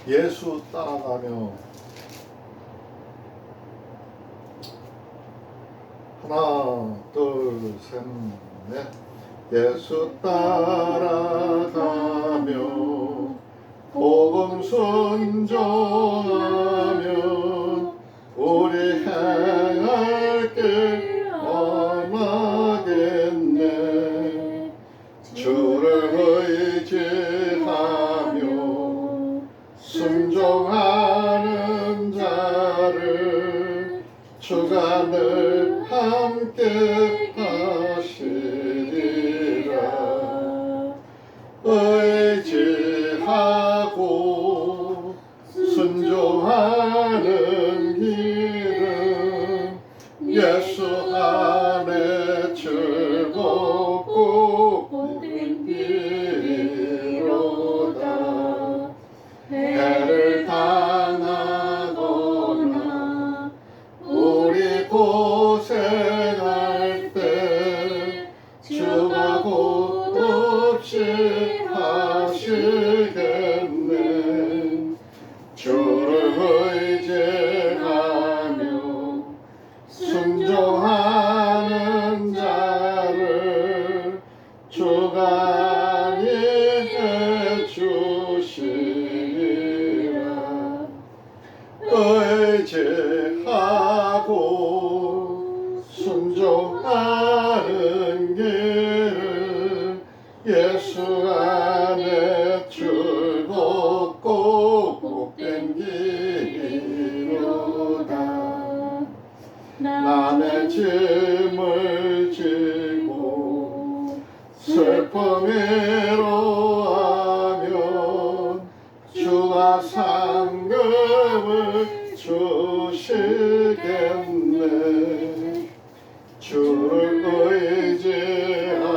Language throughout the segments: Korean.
예수 따라가며 하나 둘 셋 넷 예수 따라가며 복음 순종하며 우리 행할 길 얼마겠네. 주를 의지하며 순종하는 자를 주가 늘 함께 하시리라. 의지하고 순종하는 길은 예수 안에 즐겁고 복된 길이로다. 해를 당하거나 우리 고생할 때 주가 곧 없이 하시겠네. 주를 의지하며 순종하는 자를 주가 안위해 주시리라. 의지하고 순종하는 길은 예수 안에 즐겁고 복된 길이로다. 남의 짐을 지고 슬픔 위로하면 주가 상급을 주시겠네. 주를 의지하며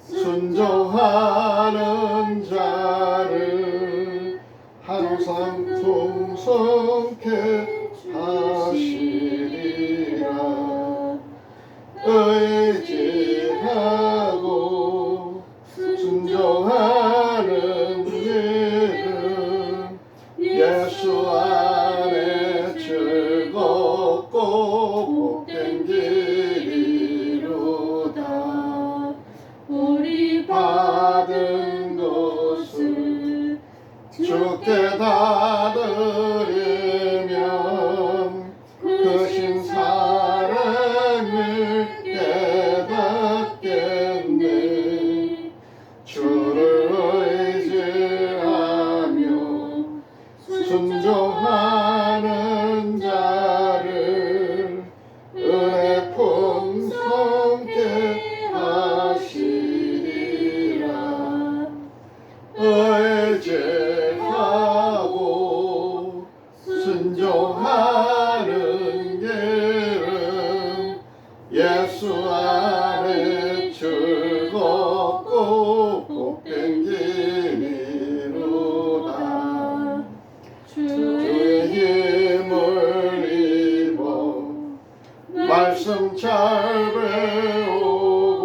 순종하는 자를 항상 풍성케 하시리라. 의지하고 순종하는 길은 예수 안에 즐겁고 복된 길이로다. 우리 받은 것을 주께 다 드리면 크신 사랑을 깨닫겠네. 주를 의지하며 순종하는 자를 은혜 풍성케 하시리라. 의지하고 순종하는 길은 예수 안에 즐겁고 복된 길이로다. 주의 힘을 입어 말씀 잘 배우고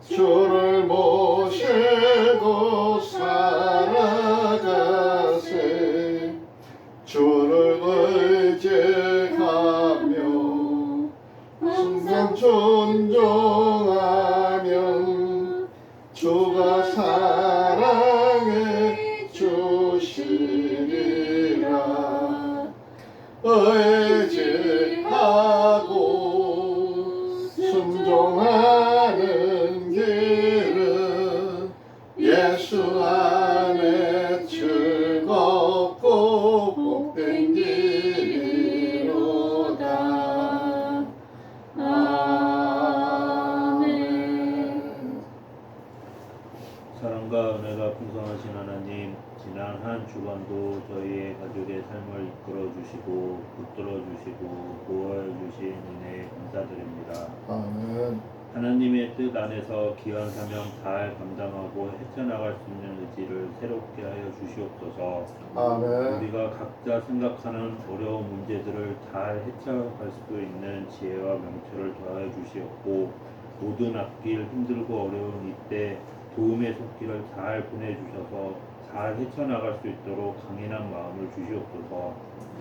주를 모시고 살아가세. 주를 의지하며 순간 존중하면 주가 사랑해 주시리라. 의지하고 순종하는 길은 예수 안에 즐겁고 복된 길이로다. 아멘. 사랑과 은혜가 풍성하신 하나님, 지난 한 주간도 저희의 가족의 삶을 이끌어 주시고 붙들어 주시고 보호해 주신 은혜에 감사드립니다. 아멘. 하나님의 뜻 안에서 귀한 사명 잘 감당하고 헤쳐나갈 수 있는 의지를 새롭게 하여 주시옵소서. 아멘. 우리가 각자 생각하는 어려운 문제들을 잘 헤쳐갈 수 있는 지혜와 명철을 더하여 주시옵고, 모든 앞길 힘들고 어려운 이때 도움의 손길을 잘 보내주셔서 잘 헤쳐나갈 수 있도록 강인한 마음을 주시옵소서.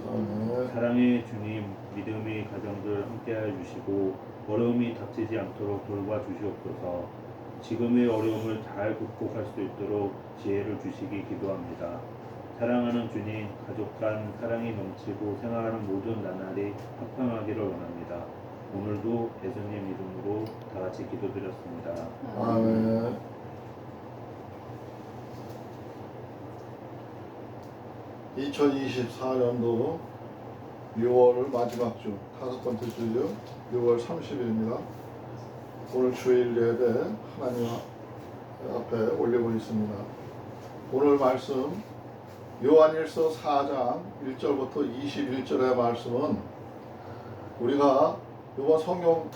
아멘. 사랑의 주님, 믿음의 가정들 함께하여 주시고 어려움이 닥치지 않도록 돌봐 주시옵소서. 지금의 어려움을 잘 극복할 수 있도록 지혜를 주시기 기도합니다. 사랑하는 주님, 가족 간 사랑이 넘치고 생활하는 모든 나날이 화평하기를 원합니다. 오늘도 예수님 이름으로 다 같이 기도드렸습니다. 아멘. (2024년도) 6월 마지막 주 5번째 주죠. 6월 30일입니다. 오늘 주일 예배 하나님 앞에 올리고 있습니다. 오늘 말씀 요한일서 4장 1절부터 21절의 말씀은 우리가 이번 성경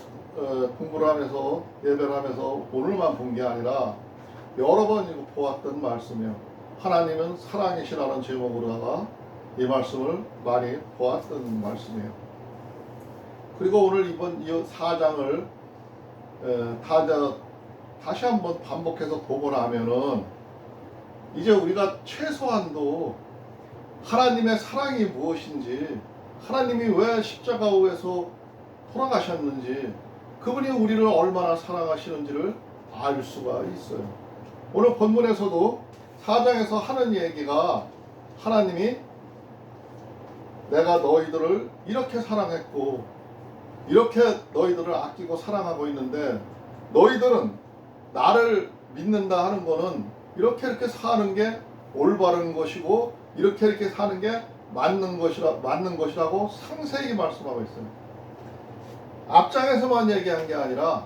공부를 하면서 예배를 하면서 오늘만 본 게 아니라 여러 번 보았던 말씀이에요. 하나님은 사랑이시라는 제목으로다가 이 말씀을 많이 보았던 말씀이에요. 그리고 오늘 이번 이 4장을 다시 한번 반복해서 보고 나면은 이제 우리가 최소한도 하나님의 사랑이 무엇인지, 하나님이 왜 십자가에서 돌아가셨는지, 그분이 우리를 얼마나 사랑하시는지를 알 수가 있어요. 오늘 본문에서도 4장에서 하는 얘기가 하나님이 내가 너희들을 이렇게 사랑했고 이렇게 너희들을 아끼고 사랑하고 있는데 너희들은 나를 믿는다 하는 거는 이렇게 사는 게 올바른 것이고 이렇게 사는 게 맞는 것이라고 상세히 말씀하고 있어요. 앞장에서만 얘기한 게 아니라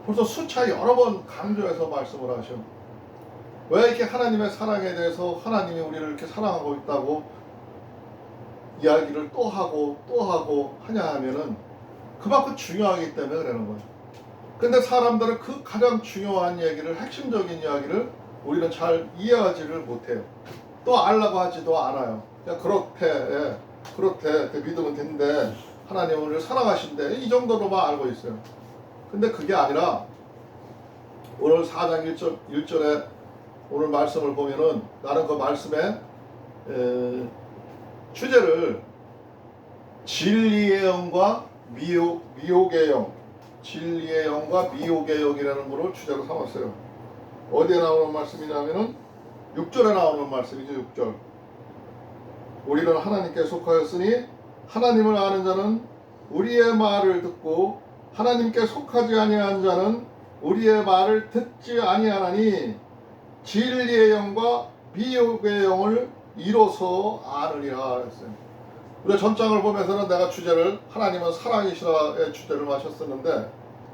벌써 수차 여러 번 강조해서 말씀을 하셔. 왜 이렇게 하나님의 사랑에 대해서 하나님이 우리를 이렇게 사랑하고 있다고 이야기를 또 하고 하냐 하면은 그만큼 중요하기 때문에 그러는 거예요. 근데 사람들은 그 가장 중요한 얘기를, 핵심적인 이야기를 우리는 잘 이해하지를 못해요. 또 알라고 하지도 않아요. 그냥 그렇대 믿으면 된대, 하나님은 우리를 사랑하신대, 이 정도로만 알고 있어요. 근데 그게 아니라 오늘 4장 1절에 오늘 말씀을 보면은 나는 그 말씀의 주제를 진리의 영과 미혹의 영, 진리의 영과 미혹의 영이라는 거를 주제로 삼았어요. 어디에 나오는 말씀이냐면은 6절에 나오는 말씀이죠. 6절. 우리는 하나님께 속하였으니 하나님을 아는 자는 우리의 말을 듣고 하나님께 속하지 아니한 자는 우리의 말을 듣지 아니하나니 진리의 영과 미혹의 영을 이로써 아느니라 했어요. 우리가 전장을 보면서는 내가 주제를 하나님은 사랑이시라의 주제를 마셨었는데,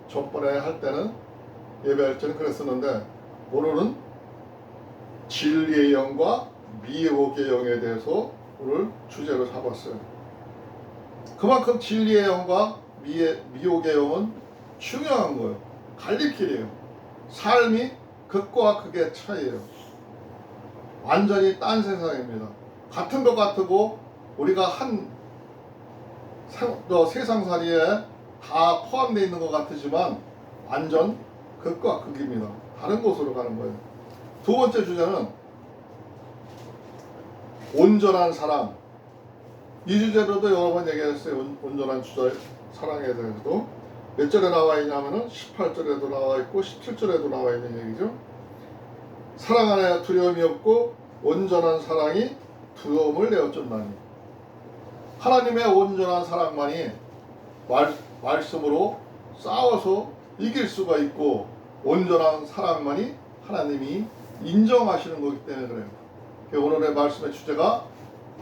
전번에 할 때는 예배할 때는 그랬었는데, 오늘은 진리의 영과 미혹의 영에 대해서 오늘 주제로 잡았어요. 그만큼 진리의 영과 미혹의 영은 중요한 거예요. 갈림길이에요. 삶이 극과 극의 차이예요. 완전히 딴 세상입니다. 같은 것 같고 우리가 한 세상살이에 다 포함되어 있는 것 같지만 완전 극과 극입니다. 다른 곳으로 가는 거예요. 두 번째 주제는 온전한 사랑. 이 주제로도 여러 번 얘기했어요. 온전한 사랑에 대해서도. 몇 절에 나와 있냐면은 18절에도 나와 있고 17절에도 나와 있는 얘기죠. 사랑 안에 두려움이 없고 온전한 사랑이 두려움을 내어쫓나니. 하나님의 온전한 사랑만이 말씀으로 싸워서 이길 수가 있고, 온전한 사랑만이 하나님이 인정하시는 거기 때문에 그래요. 오늘의 말씀의 주제가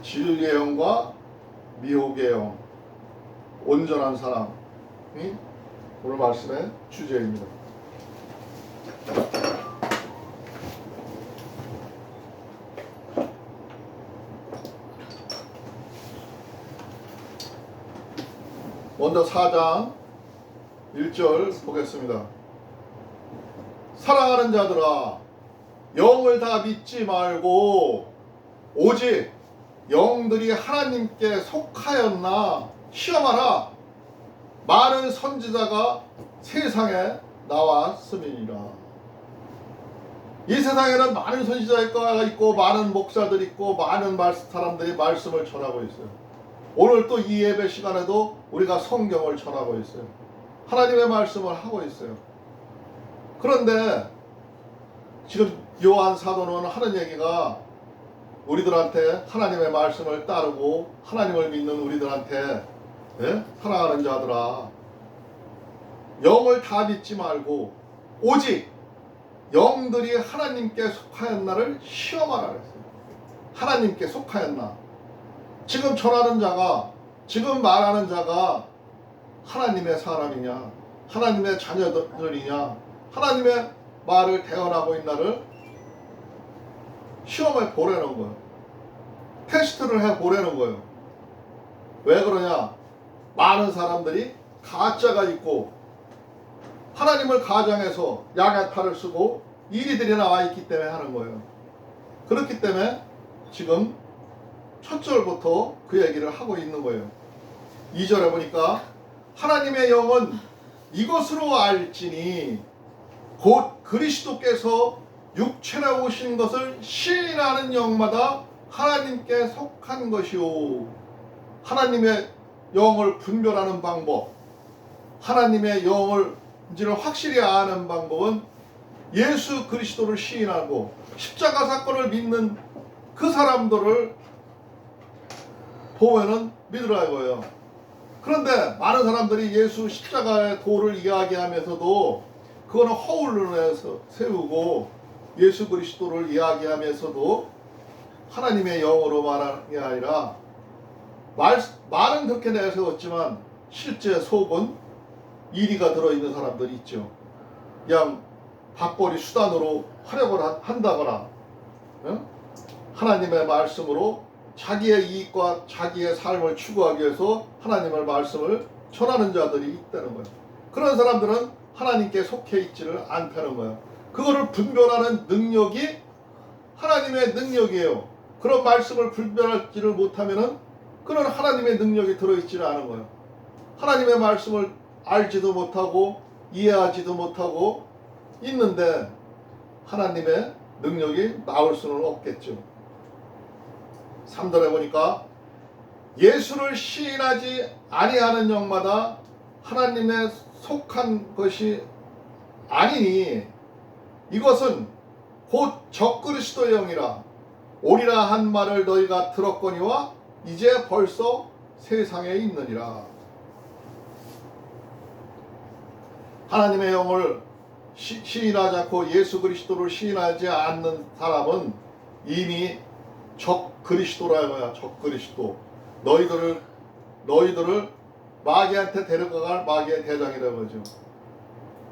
진리의 영과 미혹의 영, 온전한 사랑이 오늘 말씀의 주제입니다. 먼저 4장 1절 보겠습니다. 사랑하는 자들아, 영을 다 믿지 말고 오직 영들이 하나님께 속하였나 시험하라. 많은 선지자가 세상에 나왔음이니라. 이 세상에는 많은 선지자가 있고 많은 목사들이 있고 많은 사람들이 말씀을 전하고 있어요. 오늘 또 이 예배 시간에도 우리가 성경을 전하고 있어요. 하나님의 말씀을 하고 있어요. 그런데 지금 요한 사도는 하는 얘기가 우리들한테 하나님의 말씀을 따르고 하나님을 믿는 우리들한테, 사랑하는 자들아, 영을 다 믿지 말고 오직 영들이 하나님께 속하였나를 시험하라 그랬어요. 하나님께 속하였나. 지금 전하는 자가, 지금 말하는 자가 하나님의 사람이냐, 하나님의 자녀들이냐, 하나님의 말을 대언하고 있나를 시험해 보라는 거예요. 테스트를 해 보라는 거예요. 왜 그러냐? 많은 사람들이 가짜가 있고 하나님을 가장해서 양의 탈을 쓰고 이리들이 나와 있기 때문에 하는 거예요. 그렇기 때문에 지금 첫 절부터 그 얘기를 하고 있는 거예요. 2절에 보니까 하나님의 영은 이것으로 알지니 곧 그리스도께서 육체에 오신 것을 시인하는 영마다 하나님께 속한 것이요. 하나님의 영을 분별하는 방법, 하나님의 영을 확실히 아는 방법은 예수 그리스도를 시인하고 십자가 사건을 믿는 그 사람들을 보면은 믿으라 이거예요. 그런데 많은 사람들이 예수 십자가의 도를 이야기하면서도 그거는 허울로 세우고 예수 그리스도를 이야기하면서도 하나님의 영으로 말하는 게 아니라 말은 그렇게 내세웠지만 실제 속은 이리가 들어있는 사람들이 있죠. 그냥 밥벌이 수단으로 활용을 한다거나 하나님의 말씀으로 자기의 이익과 자기의 삶을 추구하기 위해서 하나님의 말씀을 전하는 자들이 있다는 거예요. 그런 사람들은 하나님께 속해 있지를 않다는 거예요. 그거를 분별하는 능력이 하나님의 능력이에요. 그런 말씀을 분별하지를 못하면은 그런 하나님의 능력이 들어있지를 않은 거예요. 하나님의 말씀을 알지도 못하고 이해하지도 못하고 있는데 하나님의 능력이 나올 수는 없겠죠. 3절에 보니까 예수를 시인하지 아니하는 영마다 하나님의 속한 것이 아니니 이것은 곧 적그리스도의 영이라 오리라 한 말을 너희가 들었거니와 이제 벌써 세상에 있느니라. 하나님의 영을 시인하지 않고 예수 그리스도를 시인하지 않는 사람은 이미 적그리스도라는 거야. 적그리스도. 너희들을 마귀한테 데려갈 마귀의 대장이라는 거죠.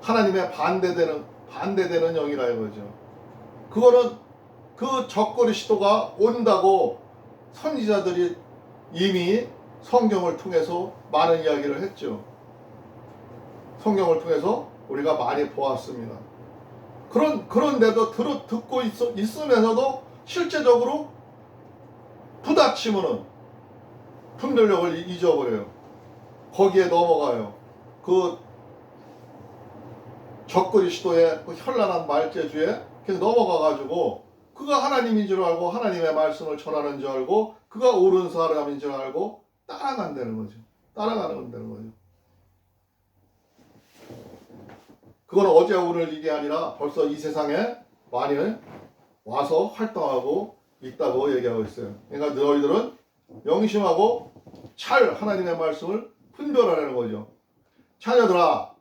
하나님의 반대되는 영이라 이거죠. 그거는 그 적그리스도가 온다고 선지자들이 이미 성경을 통해서 많은 이야기를 했죠. 성경을 통해서 우리가 많이 보았습니다. 그런데도 듣고 있으면서도 실제적으로 부닥치면은 분별력을 잊어버려요. 거기에 넘어가요. 그 적그리스도의 그 현란한 말재주에 그냥 넘어가가지고 그가 하나님인 줄 알고 하나님의 말씀을 전하는 줄 알고 그가 옳은 사람인 줄 알고 따라간다는 거죠. 따라가는 거죠. 그건 어제 오늘 일이 아니라 벌써 이 세상에 많이 와서 활동하고 있다고 얘기하고 있어요. 그러니까 너희들은 명심하고 잘 하나님의 말씀을 분별하라는 거죠. 자녀들아,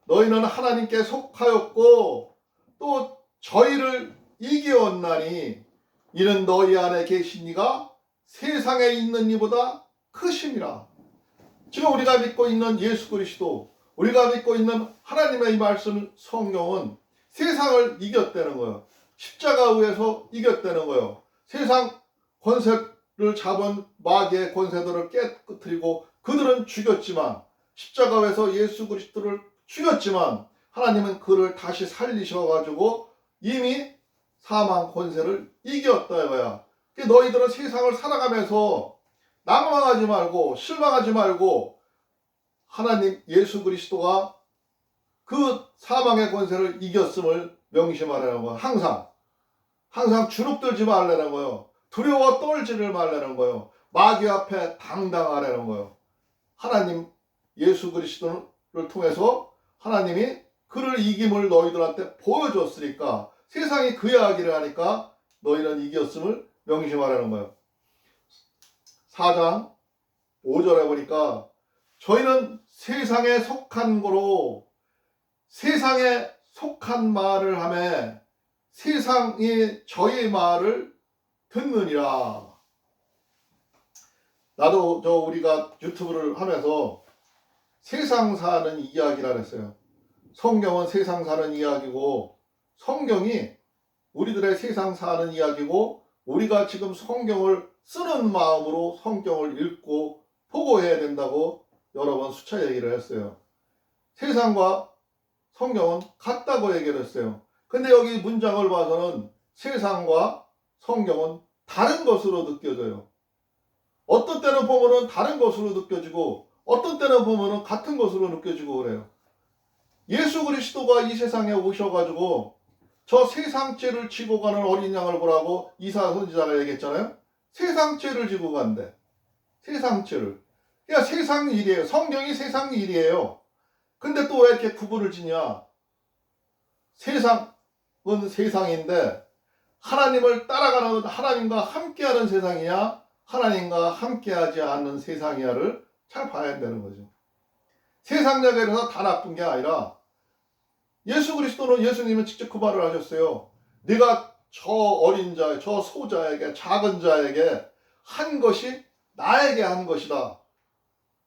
너희는 하나님께 속하였고 또 저희를 이기었나니 이는 너희 안에 계신 이가 세상에 있는 이보다 크심이라. 지금 우리가 믿고 있는 예수 그리스도, 우리가 믿고 있는 하나님의 이 말씀 성경은 세상을 이겼다는 거예요. 십자가 위에서 이겼다는 거예요. 세상 권세를 잡은 마귀의 권세들을 깨뜨리고 그들은 죽였지만 십자가 위에서 예수 그리스도를 죽였지만 하나님은 그를 다시 살리셔가지고 이미 사망 권세를 이겼다 이거야. 너희들은 세상을 살아가면서 낭망하지 말고 실망하지 말고 하나님 예수 그리스도가 그 사망의 권세를 이겼음을 명심하라는 거야. 항상 항상 주눅들지 말라는 거예요. 두려워 떨지를 말라는 거예요. 마귀 앞에 당당하라는 거예요. 하나님 예수 그리스도를 통해서 하나님이 그를 이김을 너희들한테 보여줬으니까 세상이 그 이야기를 하니까 너희는 이겼음을 명심하라는 거예요. 4장 5절에 보니까 저희는 세상에 속한 거로 세상에 속한 말을 하며 세상이 저희 말을 듣느니라. 나도 우리가 유튜브를 하면서 세상 사는 이야기라 그랬어요. 성경은 세상 사는 이야기고 성경이 우리들의 세상 사는 이야기고 우리가 지금 성경을 쓰는 마음으로 성경을 읽고 보고해야 된다고 여러 번 수차 얘기를 했어요. 세상과 성경은 같다고 얘기를 했어요. 근데 여기 문장을 봐서는 세상과 성경은 다른 것으로 느껴져요. 어떤 때는 보면은 다른 것으로 느껴지고 어떤 때는 보면은 같은 것으로 느껴지고 그래요. 예수 그리스도가 이 세상에 오셔가지고 저 세상죄를 지고 가는 어린 양을 보라고 이사야 선지자가 얘기했잖아요. 세상죄를 지고 간대. 세상죄를. 그러니까 세상 일이에요. 성경이 세상 일이에요. 근데 또 왜 이렇게 구분을 지냐? 세상은 세상인데 하나님을 따라가는 하나님과 함께하는 세상이야? 하나님과 함께하지 않는 세상이야를 잘 봐야 된다는 거죠. 세상 얘기에서 다 나쁜 게 아니라 예수 그리스도는 예수님은 직접 그 말을 하셨어요. 네가 저 어린 자, 저 소자에게 작은 자에게 한 것이 나에게 한 것이다.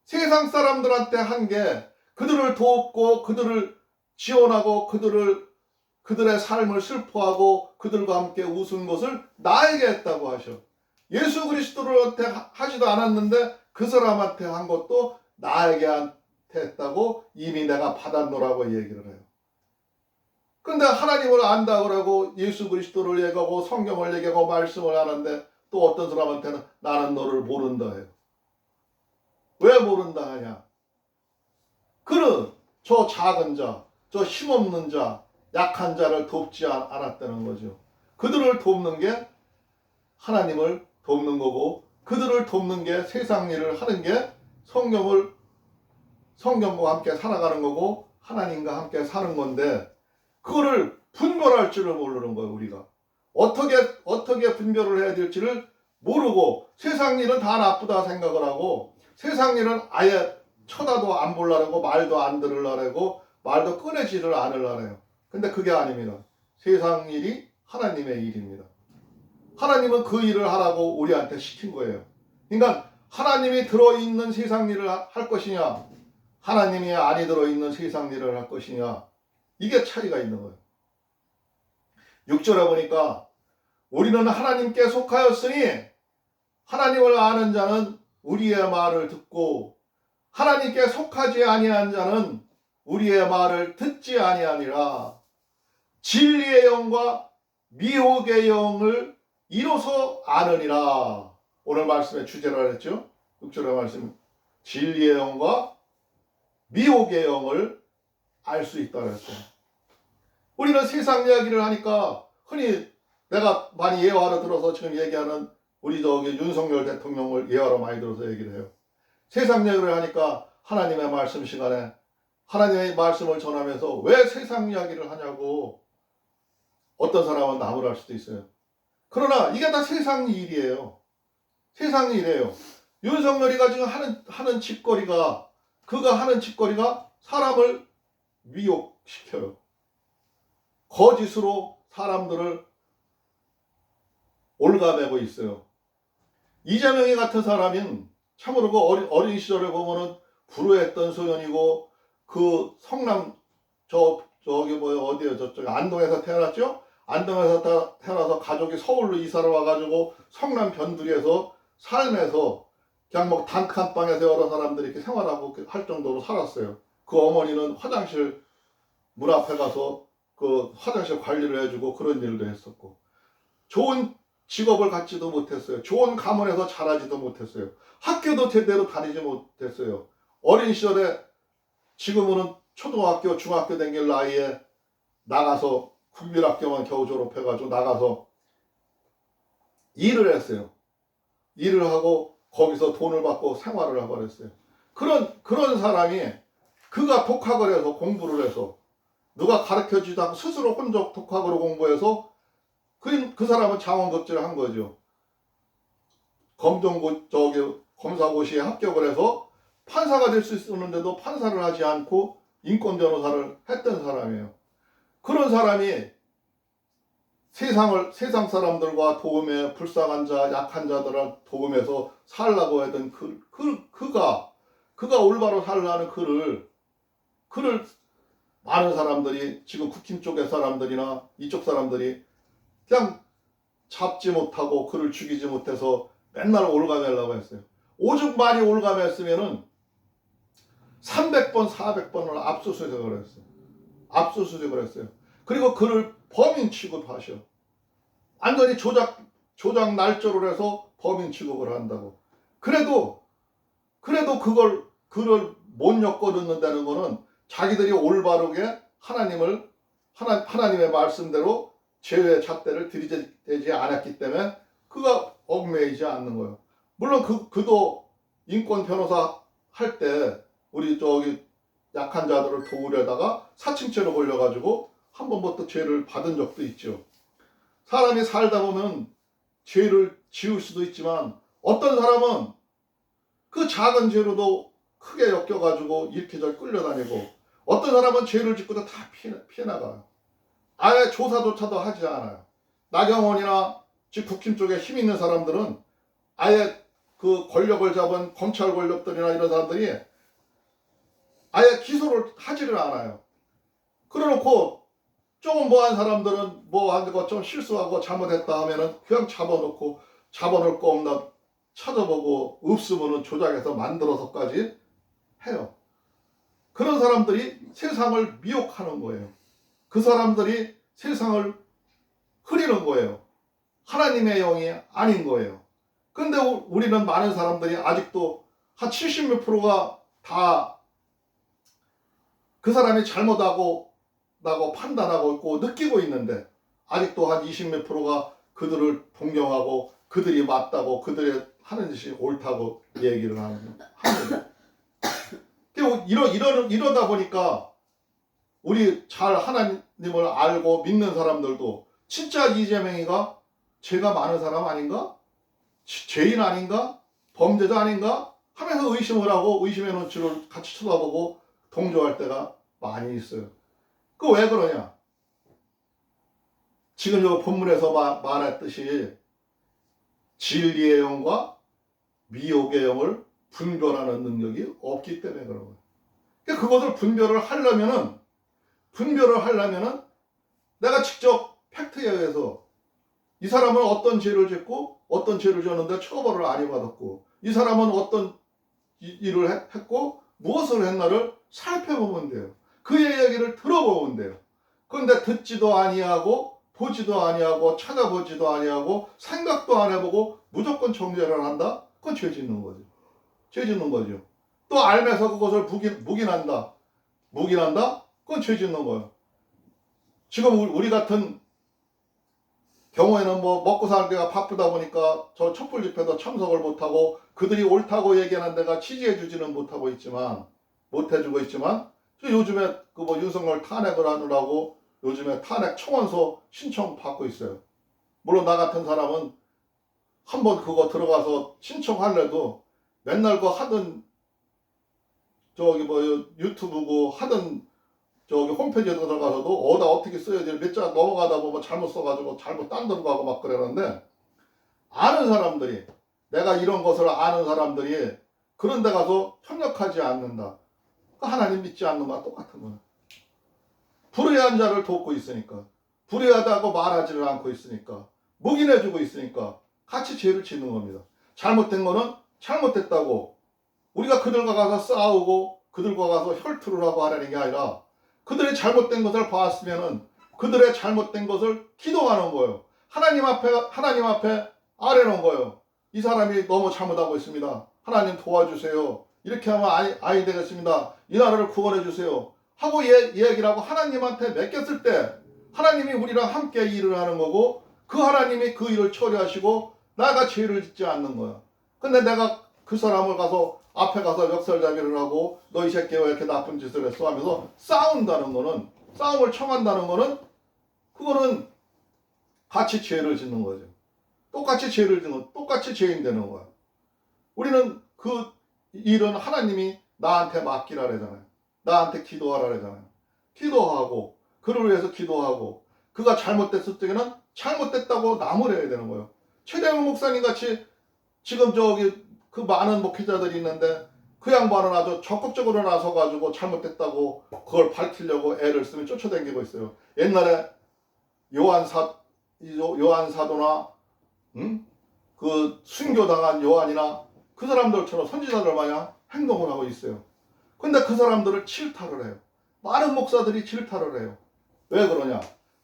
세상 사람들한테 한 게 그들을 돕고 그들을 지원하고 그들의 삶을 슬퍼하고 그들과 함께 웃은 것을 나에게 했다고 하셔. 예수 그리스도한테 하지도 않았는데 그 사람한테 한 것도 나에게 했다고 이미 내가 받았노라고 얘기를 해요. 근데 하나님을 안다 그러고 예수 그리스도를 얘기하고 성경을 얘기하고 말씀을 하는데 또 어떤 사람한테는 나는 너를 모른다 해요. 왜 모른다 하냐? 그는 저 작은 자, 저 힘없는 자, 약한 자를 돕지 않았다는 거죠. 그들을 돕는 게 하나님을 돕는 거고 그들을 돕는 게 세상 일을 하는 게 성경과 함께 살아가는 거고 하나님과 함께 사는 건데 그거를 분별할 줄을 모르는 거예요. 우리가 어떻게 분별을 해야 될지를 모르고 세상 일은 다 나쁘다 생각을 하고 세상 일은 아예 쳐다도 안 보려고 말도 안 들으려고 말도 꺼내지를 않으려고. 근데 그게 아닙니다. 세상 일이 하나님의 일입니다. 하나님은 그 일을 하라고 우리한테 시킨 거예요. 그러니까 하나님이 들어있는 세상 일을 할 것이냐 하나님이 아니 들어있는 세상 일을 할 것이냐 이게 차이가 있는 거예요. 6절에 보니까 우리는 하나님께 속하였으니 하나님을 아는 자는 우리의 말을 듣고 하나님께 속하지 아니한 자는 우리의 말을 듣지 아니하니라. 진리의 영과 미혹의 영을 이로써 아느니라. 오늘 말씀의 주제라 했죠. 6절의 말씀 진리의 영과 미혹의 영을 알 수 있다 그랬어요. 우리는 세상 이야기를 하니까 흔히 내가 많이 예화로 들어서 지금 얘기하는 우리 윤석열 대통령을 예화로 많이 들어서 얘기를 해요. 세상 얘기를 하니까 하나님의 말씀 시간에 하나님의 말씀을 전하면서 왜 세상 이야기를 하냐고 어떤 사람은 나무랄 수도 있어요. 그러나 이게 다 세상 일이에요. 세상 일이에요. 윤석열이가 지금 하는 짓거리가 그가 하는 짓거리가 사람을 미혹시켜요. 거짓으로 사람들을 올가매고 있어요. 이재명이 같은 사람은 참으로 그 어린 시절에 보면은 불우했던 소년이고 그 성남 저기 어디요 저쪽 안동에서 태어났죠. 안동에서 태어나서 가족이 서울로 이사를 와가지고 성남 변두리에서 삶에서 그냥 뭐 단칸방에서 여러 사람들이 이렇게 생활하고 할 정도로 살았어요. 그 어머니는 화장실 문 앞에 가서 그 화장실 관리를 해주고 그런 일도 했었고 좋은 직업을 갖지도 못했어요. 좋은 가문에서 자라지도 못했어요. 학교도 제대로 다니지 못했어요. 어린 시절에 지금은 초등학교, 중학교 다닐 나이에 나가서 국민학교만 겨우 졸업해가지고 나가서 일을 했어요. 일을 하고 거기서 돈을 받고 생활을 해버렸어요. 그런 사람이 그가 독학을 해서 공부를 해서 누가 가르쳐주지도 않고 스스로 혼자 독학으로 공부해서 그 사람은 장원급제를 한 거죠. 검사고시에 합격을 해서 판사가 될 수 있었는데도 판사를 하지 않고 인권 변호사를 했던 사람이에요. 그런 사람이 세상 사람들과 도움에 불쌍한 자, 약한 자들을 도움해서 살라고 하던 그가 올바로 살라는 그를 많은 사람들이 지금 국힘 쪽의 사람들이나 이쪽 사람들이 그냥 잡지 못하고 그를 죽이지 못해서 맨날 올가매려고 했어요. 오죽 많이 올가맸으면은 300번, 400번을 압수수색을 했어요. 압수수색을 했어요. 그리고 그를 범인 취급하셔. 완전히 조작 날조를 해서 범인 취급을 한다고. 그래도 그를 못 엮어듣는다는 거는 자기들이 올바르게 하나님의 말씀대로 죄의 잣대를 들이대지 않았기 때문에 그가 얽매이지 않는 거예요. 물론 그도 인권 변호사 할 때 우리 약한 자들을 도우려다가 사칭죄로 걸려가지고 한 번부터 죄를 받은 적도 있죠. 사람이 살다 보면 죄를 지을 수도 있지만 어떤 사람은 그 작은 죄로도 크게 엮여가지고 이렇게저렇게 끌려다니고 어떤 사람은 죄를 짓고도 다 피해 나가요. 아예 조사조차도 하지 않아요. 나경원이나 즉 국힘 쪽에 힘 있는 사람들은 아예 그 권력을 잡은 검찰 권력들이나 이런 사람들이 아예 기소를 하지를 않아요. 그래놓고 조금 뭐한 사람들은 뭐한 거 좀 실수하고 잘못했다 하면은 그냥 잡아놓을 거 없나 찾아보고 없으면은 조작해서 만들어서까지 해요. 그런 사람들이 세상을 미혹하는 거예요. 그 사람들이 세상을 흐리는 거예요. 하나님의 영이 아닌 거예요. 근데 우리는 많은 사람들이 아직도 한 70몇 프로가 다 그 사람이 잘못하고 나고 판단하고 있고 느끼고 있는데 아직도 한 20몇 프로가 그들을 동경하고 그들이 맞다고 그들의 하는 짓이 옳다고 얘기를 합니다. 이러다 보니까 우리 잘 하나님을 알고 믿는 사람들도 진짜 이재명이가 죄가 많은 사람 아닌가? 죄인 아닌가? 범죄자 아닌가? 하면서 의심을 하고 의심의 눈치를 같이 쳐다보고 동조할 때가 많이 있어요. 그 왜 그러냐? 지금 요 본문에서 말했듯이 진리의 영과 미혹의 영을 분별하는 능력이 없기 때문에 그런 거예요. 그러니까 그것을 분별을 하려면은 내가 직접 팩트에 의해서 이 사람은 어떤 죄를 짓고 어떤 죄를 지었는데 처벌을 안 받았고 이 사람은 어떤 일을 했고 무엇을 했나를 살펴보면 돼요. 그의 얘기를 들어보면 돼요. 그런데 듣지도 아니하고 보지도 아니하고 찾아보지도 아니하고 생각도 안 해보고 무조건 정죄를 한다? 그건 죄 짓는 거죠. 죄 짓는 거죠. 또 알면서 그것을 묵인한다? 그건 죄 짓는 거예요. 지금 우리 같은 경우에는 뭐 먹고 사는 데가 바쁘다 보니까 저 촛불 집회도 참석을 못하고 그들이 옳다고 얘기하는 데가 지지해주지는 못해주고 있지만 요즘에 그 뭐 윤석열 탄핵을 하느라고 요즘에 탄핵 청원서 신청 받고 있어요. 물론 나 같은 사람은 한번 그거 들어가서 신청할래도 맨날 그 하던 유튜브고 하던 홈페이지에 들어가서도 나 어떻게 써야지 몇 자 넘어가다 보면 잘못 써가지고 잘못 딴 데로 가고 막 그러는데 아는 사람들이 내가 이런 것을 아는 사람들이 그런 데 가서 협력하지 않는다. 하나님 믿지 않는 거와 똑같은 거야. 불의한 자를 돕고 있으니까 불의하다고 말하지를 않고 있으니까 묵인해주고 있으니까 같이 죄를 짓는 겁니다. 잘못된 거는 잘못됐다고 우리가 그들과 가서 싸우고 그들과 가서 혈투를 하고 하라는 게 아니라 그들의 잘못된 것을 봤으면은 그들의 잘못된 것을 기도하는 거예요. 하나님 앞에 아뢰는 거예요. 이 사람이 너무 잘못하고 있습니다. 하나님 도와주세요. 이렇게 하면 아이 되겠습니다. 이 나라를 구원해 주세요. 하고 얘기를 하고 하나님한테 맡겼을 때 하나님이 우리랑 함께 일을 하는 거고 그 하나님이 그 일을 처리하시고 내가 죄를 짓지 않는 거야. 근데 내가 그 사람을 가서 앞에 가서 멱살잡이를 하고 너 이 새끼 왜 이렇게 나쁜 짓을 했어 하면서 싸운다는 거는, 싸움을 청한다는 거는, 그거는 같이 죄를 짓는 거죠. 똑같이 죄를 짓는 거, 똑같이 죄인 되는 거야. 우리는 그 일은 하나님이 나한테 맡기라 그러잖아요. 나한테 기도하라 그러잖아요. 기도하고 그를 위해서 기도하고, 그가 잘못됐을 때는 잘못됐다고 나무래야 되는 거예요. 최대한 목사님 같이 지금 저기 그 많은 목회자들이 있는데 그 양반은 아주 적극적으로 나서가지고 잘못됐다고 그걸 밝히려고 애를 쓰면 쫓아다니고 있어요. 옛날에 요한 사도나 그 순교당한 요한이나 그 사람들처럼 선지자들 마냥 행동을 하고 있어요. 근데 그 사람들을 질타를 해요. 많은 목사들이 질타를 해요. 왜 그러냐?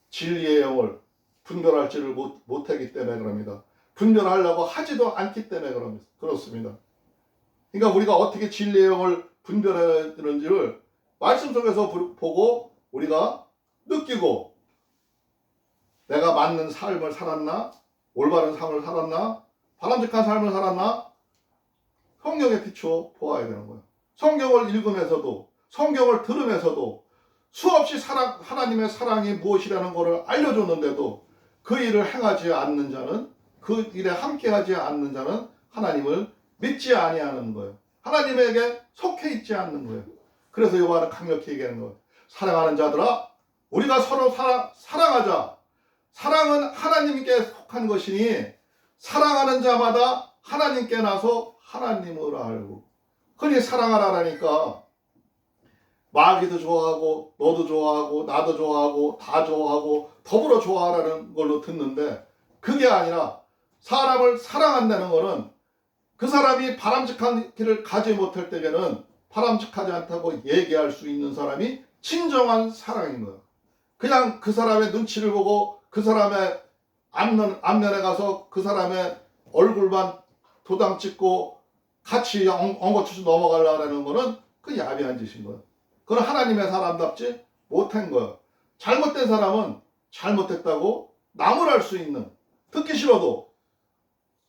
진리의 영을 분별할지를 못하기 때문에 그럽니다. 분별하려고 하지도 않기 때문에 그렇습니다. 그러니까 우리가 어떻게 진리의 영을 분별해야 되는지를 말씀 속에서 보고 우리가 느끼고, 내가 맞는 삶을 살았나? 올바른 삶을 살았나? 바람직한 삶을 살았나? 성경에 비추어 보아야 되는 거예요. 성경을 읽으면서도, 성경을 들으면서도 수없이 하나님의 사랑이 무엇이라는 것을 알려줬는데도 그 일을 행하지 않는 자는, 그 일에 함께하지 않는 자는 하나님을 믿지 아니하는 거예요. 하나님에게 속해 있지 않는 거예요. 그래서 요한은 강력히 얘기하는 거예요. 사랑하는 자들아, 우리가 서로 사랑하자. 사랑은 하나님께 속한 것이니 사랑하는 자마다 하나님께 나서 하나님을 알고. 흔히 사랑하라니까 마귀도 좋아하고 너도 좋아하고 나도 좋아하고 다 좋아하고 더불어 좋아하라는 걸로 듣는데, 그게 아니라 사람을 사랑한다는 거는 그 사람이 바람직한 길을 가지 못할 때에는 바람직하지 않다고 얘기할 수 있는 사람이 진정한 사랑인 거예요. 그냥 그 사람의 눈치를 보고 그 사람의 앞면에 가서 그 사람의 얼굴만 도장 찍고 같이 엉거추서 넘어가려는 거는 그 야비한 짓인 거예요. 그건 하나님의 사람답지 못한 거예요. 잘못된 사람은 잘못했다고 나무랄 수 있는, 듣기 싫어도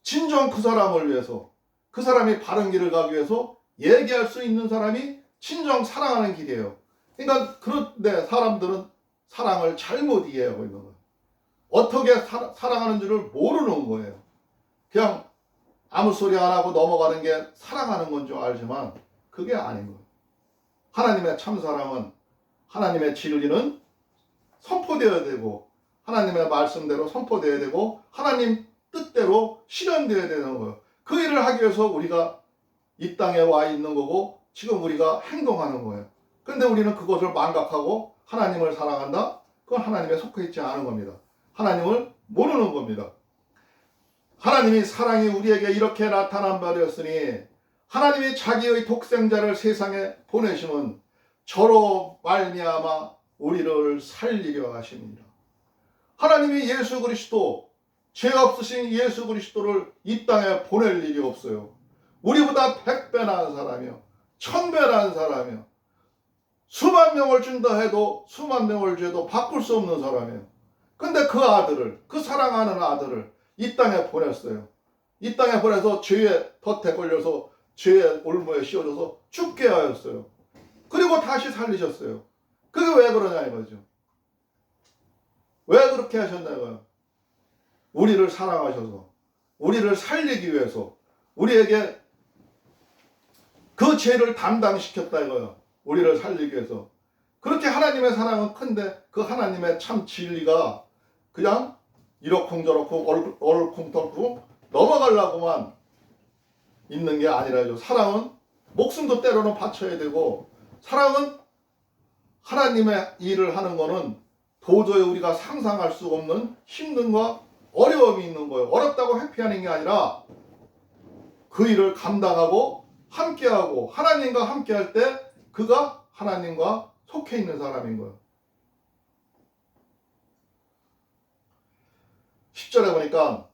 진정 그 사람을 위해서, 그 사람이 바른 길을 가기 위해서 얘기할 수 있는 사람이 진정 사랑하는 길이에요. 그러니까 그런데 사람들은 사랑을 잘못 이해하고 있는 거예요. 어떻게 사랑하는 줄을 모르는 거예요. 그냥 아무 소리 안 하고 넘어가는 게 사랑하는 건 줄 알지만 그게 아닌 거예요. 하나님의 참사랑은, 하나님의 진리는 선포되어야 되고, 하나님의 말씀대로 선포되어야 되고, 하나님 뜻대로 실현되어야 되는 거예요. 그 일을 하기 위해서 우리가 이 땅에 와 있는 거고 지금 우리가 행동하는 거예요. 그런데 우리는 그것을 망각하고 하나님을 사랑한다? 그건 하나님에 속해 있지 않은 겁니다. 하나님을 모르는 겁니다. 하나님이 사랑이 우리에게 이렇게 나타난 바 되었으니 하나님이 자기의 독생자를 세상에 보내심은 저로 말미암아 우리를 살리려 하십니다. 하나님이 예수 그리스도, 죄 없으신 예수 그리스도를 이 땅에 보낼 일이 없어요. 우리보다 100배 나은 사람이요, 1000배 나은 사람이요, 수만 명을 준다 해도 수만 명을 줘도 바꿀 수 없는 사람이에요. 근데 그 아들을, 그 사랑하는 아들을 이 땅에 보냈어요. 이 땅에 보내서 죄의 덫에 걸려서 죄의 올무에 씌워져서 죽게 하였어요. 그리고 다시 살리셨어요. 그게 왜 그러냐 이거죠. 왜 그렇게 하셨나요? 우리를 사랑하셔서, 우리를 살리기 위해서, 우리에게 그 죄를 담당시켰다 이거예요. 우리를 살리기 위해서. 그렇게 하나님의 사랑은 큰데 그 하나님의 참 진리가 그냥 이러쿵저러쿵 얼쿵덜쿵 넘어가려고만 있는 게 아니라요. 사랑은 목숨도 때로는 바쳐야 되고, 사랑은 하나님의 일을 하는 거는 도저히 우리가 상상할 수 없는 힘듦과 어려움이 있는 거예요. 어렵다고 회피하는 게 아니라 그 일을 감당하고 함께하고 하나님과 함께할 때 그가 하나님과 속해 있는 사람인 거예요. 10절에 보니까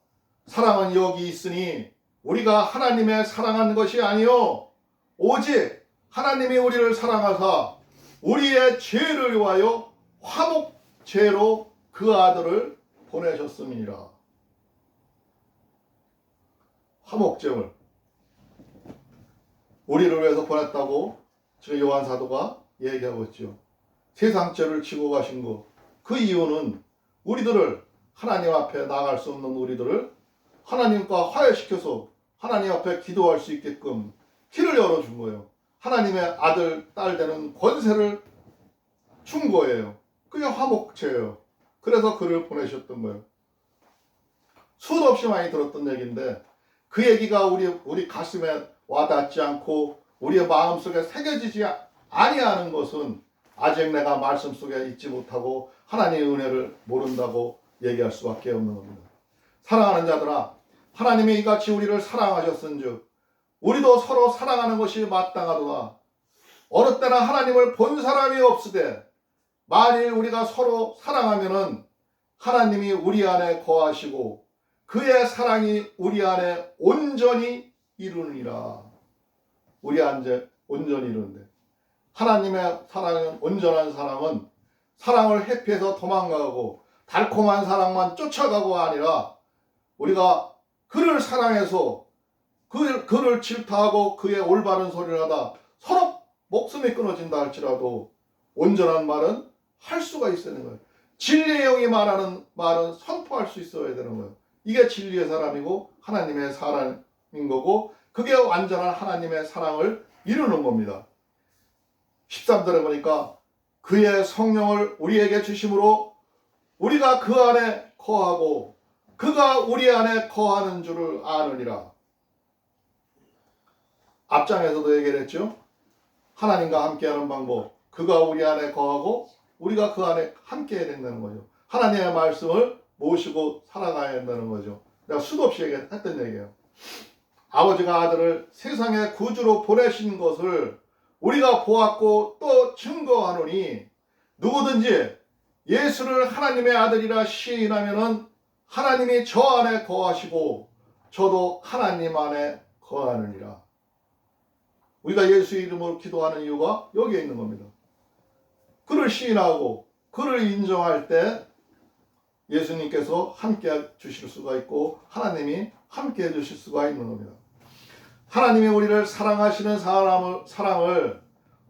사랑은 여기 있으니 우리가 하나님의 사랑한 것이 아니요 오직 하나님이 우리를 사랑하사 우리의 죄를 위하여 화목제로 그 아들을 보내셨음이니라. 화목제물 우리를 위해서 보냈다고 지금 요한 사도가 얘기하고 있죠. 세상죄를 지고 가신 거. 그 이유는 우리들을 하나님 앞에 나갈 수 없는 우리들을 하나님과 화해시켜서 하나님 앞에 기도할 수 있게끔 길을 열어준 거예요. 하나님의 아들, 딸 되는 권세를 준 거예요. 그게 화목제예요. 그래서 그를 보내셨던 거예요. 수도 없이 많이 들었던 얘기인데 그 얘기가 우리 가슴에 와닿지 않고 우리의 마음속에 새겨지지 아니하는 것은 아직 내가 말씀 속에 있지 못하고 하나님의 은혜를 모른다고 얘기할 수밖에 없는 겁니다. 사랑하는 자들아, 하나님이 이같이 우리를 사랑하셨은즉 우리도 서로 사랑하는 것이 마땅하도다. 어느 때나 하나님을 본 사람이 없으되 만일 우리가 서로 사랑하면은 하나님이 우리 안에 거하시고 그의 사랑이 우리 안에 온전히 이루니라. 우리 안에 온전히 이루는데 하나님의 사랑은 온전한 사랑은 사랑을 회피해서 도망가고 달콤한 사랑만 쫓아가고가 아니라 우리가 그를 사랑해서 그를 질타하고 그의 올바른 소리를 하다 서로 목숨이 끊어진다 할지라도 온전한 말은 할 수가 있어야 되는 거예요. 진리의 영이 말하는 말은 선포할 수 있어야 되는 거예요. 이게 진리의 사람이고 하나님의 사람인 거고 그게 완전한 하나님의 사랑을 이루는 겁니다. 13절에 보니까 그의 성령을 우리에게 주심으로 우리가 그 안에 거하고 그가 우리 안에 거하는 줄을 아느니라. 앞장에서도 얘기를 했죠. 하나님과 함께하는 방법. 그가 우리 안에 거하고 우리가 그 안에 함께해야 된다는 거죠. 하나님의 말씀을 모시고 살아가야 된다는 거죠. 내가 수도 없이 했던 얘기예요. 아버지가 아들을 세상의 구주로 보내신 것을 우리가 보았고 또 증거하노니 누구든지 예수를 하나님의 아들이라 시인하면은 하나님이 저 안에 거하시고 저도 하나님 안에 거하느니라. 우리가 예수 이름으로 기도하는 이유가 여기에 있는 겁니다. 그를 시인하고 그를 인정할 때 예수님께서 함께 주실 수가 있고 하나님이 함께 해주실 수가 있는 겁니다. 하나님이 우리를 사랑하시는 사랑을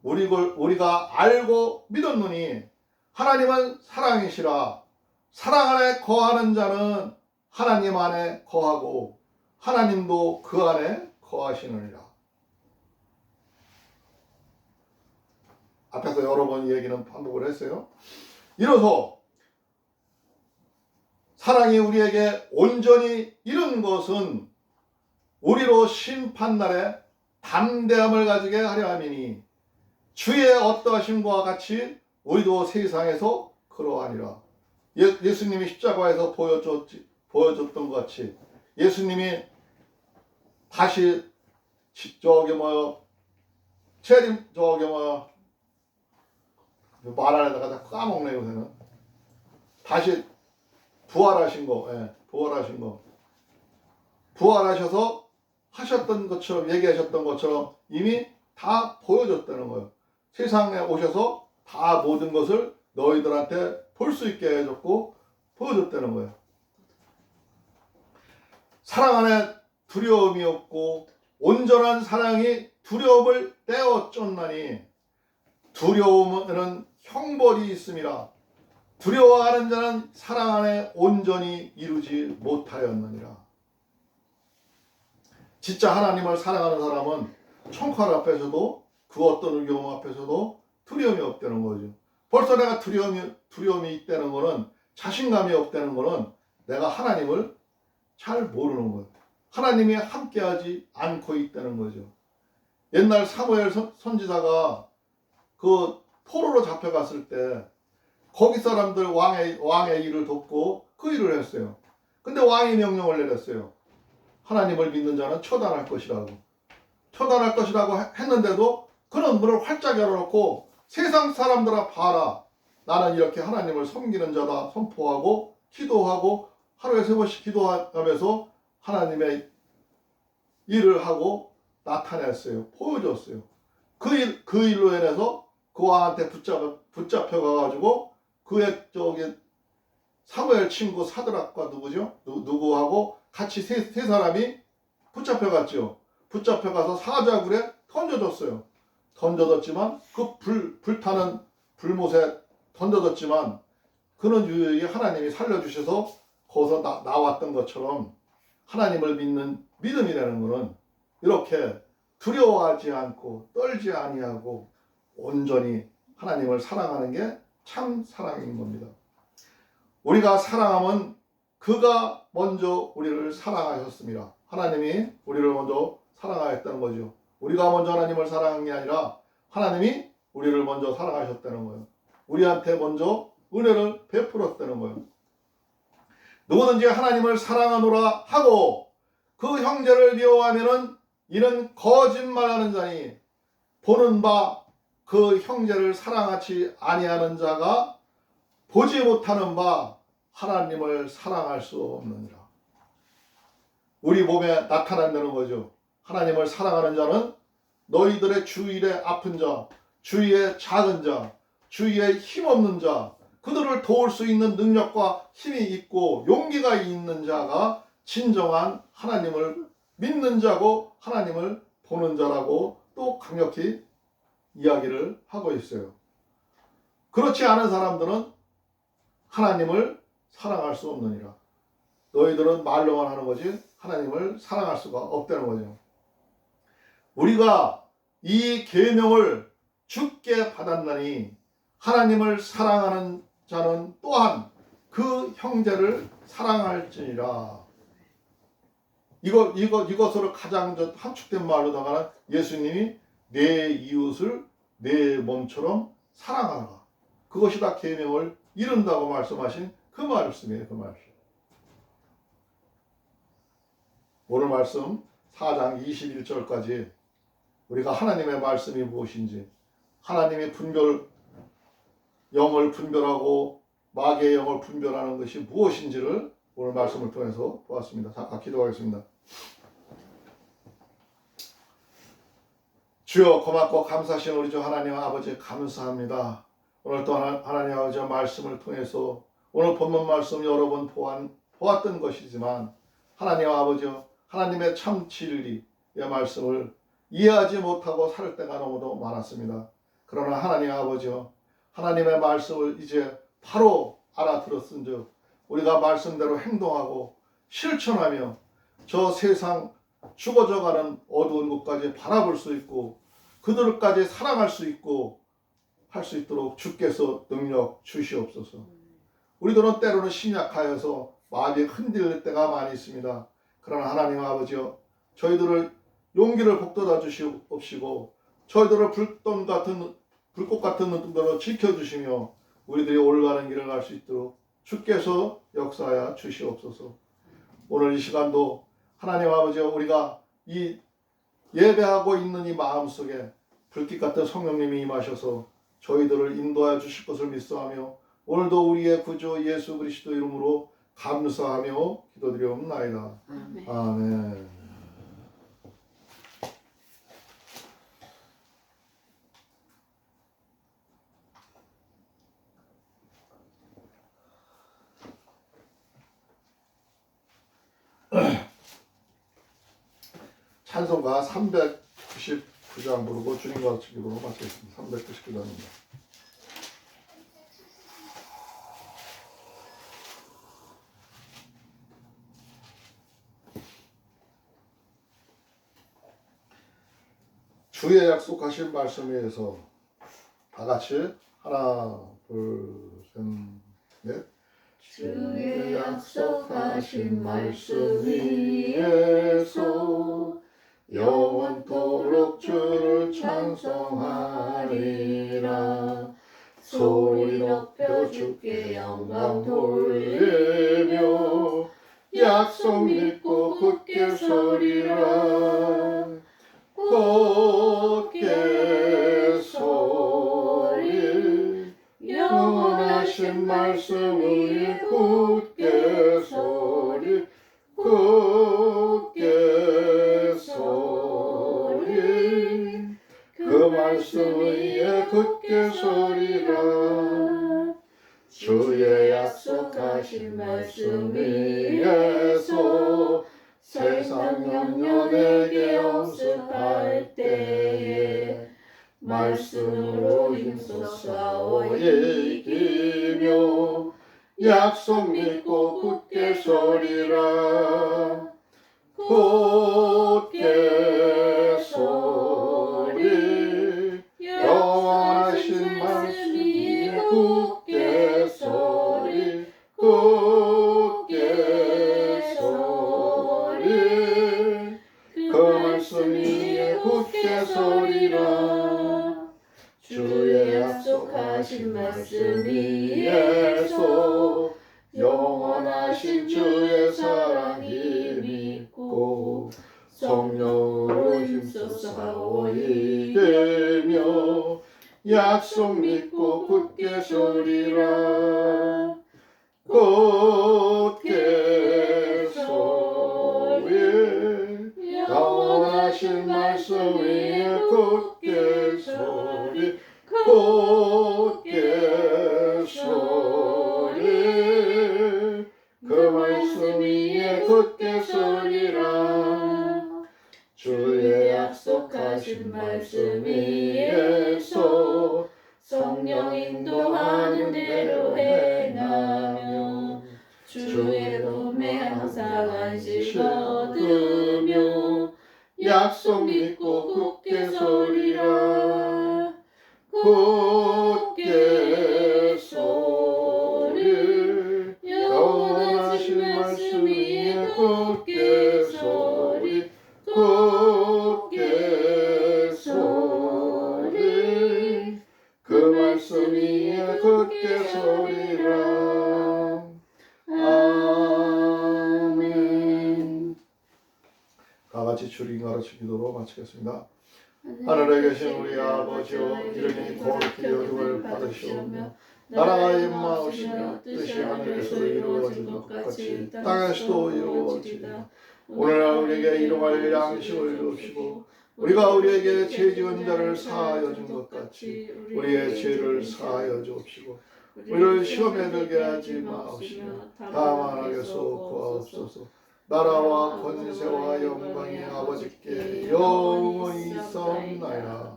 우리가 알고 믿었노니 하나님은 사랑이시라. 사랑 안에 거하는 자는 하나님 안에 거하고 하나님도 그 안에 거하시느니라. 앞에서 여러 번 얘기는 반복을 했어요. 이로써 사랑이 우리에게 온전히 이룬 것은 우리로 심판날에 담대함을 가지게 하려 함이니 주의 어떠하심과 같이 우리도 세상에서 그러하니라. 예수님이 십자가에서 보여줬던 것 같이 예수님이 다시 말 안에다가 자꾸 까먹네 요새는. 다시 부활하신 거, 부활하셔서 하셨던 것처럼 얘기하셨던 것처럼 이미 다 보여줬다는 거예요. 세상에 오셔서 다 모든 것을 너희들한테 볼 수 있게 해줬고 보여줬다는 거예요. 사랑 안에 두려움이 없고 온전한 사랑이 두려움을 떼어 쫓나니 두려움에는 형벌이 있음이라. 두려워하는 자는 사랑 안에 온전히 이루지 못하였느니라. 진짜 하나님을 사랑하는 사람은 총칼 앞에서도 그 어떤 의경 앞에서도 두려움이 없다는 거죠. 벌써 내가 두려움이 있다는 거는 자신감이 없다는 거는 내가 하나님을 잘 모르는 거예요. 하나님이 함께하지 않고 있다는 거죠. 옛날 사무엘 선지자가 그 포로로 잡혀갔을 때 거기 사람들 왕의 일을 돕고 그 일을 했어요. 근데 왕이 명령을 내렸어요. 하나님을 믿는 자는 처단할 것이라고. 처단할 것이라고 했는데도 그는 문을 활짝 열어놓고 세상 사람들아 봐라. 나는 이렇게 하나님을 섬기는 자다 선포하고 기도하고 하루에 3번씩 기도하면서 하나님의 일을 하고 나타냈어요. 보여줬어요. 그 일로 인해서 그 왕한테 붙잡혀가가지고 그의 사무엘 친구 사드락과 누구하고 같이 세 사람이 붙잡혀갔죠. 붙잡혀가서 사자굴에 던져졌어요. 던져졌지만 그 불타는 불못에 던져졌지만 그는 유유히 하나님이 살려주셔서 거기서 나왔던 것처럼 하나님을 믿는 믿음이라는 것은 이렇게 두려워하지 않고 떨지 아니하고 온전히 하나님을 사랑하는 게 참 사랑인 겁니다. 우리가 사랑하면 그가 먼저 우리를 사랑하셨습니다. 하나님이 우리를 먼저 사랑하였다는 거죠. 우리가 먼저 하나님을 사랑한 게 아니라 하나님이 우리를 먼저 사랑하셨다는 거예요. 우리한테 먼저 은혜를 베풀었다는 거예요. 누구든지 하나님을 사랑하노라 하고 그 형제를 미워하면은 이는 거짓말하는 자니 보는 바 그 형제를 사랑하지 아니하는 자가 보지 못하는 바 하나님을 사랑할 수 없느니라. 우리 몸에 나타난다는 거죠. 하나님을 사랑하는 자는 너희들의 주일에 아픈 자, 주위에 작은 자, 주위에 힘없는 자, 그들을 도울 수 있는 능력과 힘이 있고 용기가 있는 자가 진정한 하나님을 믿는 자고 하나님을 보는 자라고 또 강력히 이야기를 하고 있어요. 그렇지 않은 사람들은 하나님을 사랑할 수 없느니라. 너희들은 말로만 하는 거지 하나님을 사랑할 수가 없다는 거죠. 우리가 이 계명을 주께 받았나니 하나님을 사랑하는 자는 또한 그 형제를 사랑할지니라. 이것으로 가장 함축된 말로다가는 예수님이 내 이웃을 내 몸처럼 사랑하라. 그것이 다 계명을 이룬다고 말씀하신 그 말씀이에요. 그 말씀. 오늘 말씀 4장 21절까지 우리가 하나님의 말씀이 무엇인지, 하나님의 영을 분별하고 마귀의 영을 분별하는 것이 무엇인지를 오늘 말씀을 통해서 보았습니다. 잠깐 기도하겠습니다. 주여, 고맙고 감사하신 우리 주 하나님 아버지 감사합니다. 오늘 또 하나님 아버지 말씀을 통해서 오늘 본문 말씀 여러 번 보았던 것이지만 하나님 아버지 하나님의 참 진리의 말씀을 이해하지 못하고 살 때가 너무도 많았습니다. 그러나 하나님 아버지 하나님의 말씀을 이제 바로 알아들었은즉 우리가 말씀대로 행동하고 실천하며 저 세상 죽어져가는 어두운 곳까지 바라볼 수 있고 그들까지 사랑할 수 있고 할 수 있도록 주께서 능력 주시옵소서. 우리들은 때로는 신약하여서 마음이 흔들릴 때가 많이 있습니다. 그러나 하나님 아버지여 저희들을 용기를 북돋아 주시옵시고 저희들을 불꽃 같은 눈동자로 지켜주시며 우리들이 올바른 길을 갈 수 있도록 주께서 역사하여 주시옵소서. 오늘 이 시간도 하나님 아버지여 우리가 이 예배하고 있는 이 마음속에 불빛 같은 성령님이 임하셔서 저희들을 인도하여 주실 것을 믿사하며 오늘도 우리의 구주 예수 그리스도 이름으로 감사하며 기도드리옵나이다. 아멘. 아멘. 찬송가 399장 부르고 주님과 같이 기도로 마치겠습니다. 399장입니다. 주의 약속하신 말씀에 의해서 다 같이 하나, 둘, 셋, 넷. 주의 약속하신 말씀 위에서 영원토록 주를 찬송하리라. 소리 높여 주께 영광 돌리며 약속 믿고 굳게 서리라. 굳게 서리 영원하신 말씀 위에 굳게 서리 굳게 서리 그 말씀 위에 굳게 서리라. 주의 약속하신 말씀 위에서 세상 성령여 내게 엄습할 때에 말씀으로 힘써 싸워 이기며 약속 믿고 굳게 서리라. 굳게 서리 영원하신 말씀이 굳게 서리 굳게 서리 그 말씀이 굳게 서리라. 주의 약속하신 말씀 위에서 영원하신 주의 사랑이 믿고 성령으로 힘써 싸워 이기며 약속 믿고 굳게 서리라. 굳게 서리 영원하신 말씀 위에 굳게 서리 굳게 서리 그 말씀 위에 굳게 서리라. 주의 약속하신 말씀 위에서 성령 인도하는 대로 행하며 주의 품에 항상 안식 얻으며 약속 믿고 굳게 서리라. 굳게 서리 영원하신 말씀 위에 굳게 서리 굳게 서리 그 말씀 위에 굳게 서리라. 아멘. 다 같이 주님 가르치 기도로 마치겠습니다. 하늘에 계신 우리 아버지여 이름이 거룩히 여김을 받으시오며 나라가 임하오시며 뜻이 하늘에서 이루어진 것 같이 땅에서도 이루어지리라. 오늘날 우리에게 일용할 양식을 주옵시고 우리가 우리에게 죄 지은 자를 사하여 준 것 같이 우리의 죄를 사하여 주옵시고 우리를 시험에 들게 하지 마옵시며 다만 악에서 구하옵소서. 나라와 권세와 영광이 아버지께 영원히 있사옵나이다.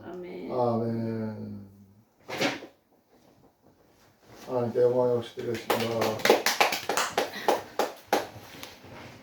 아멘. 하나님께 영광 역시 드리겠습니다.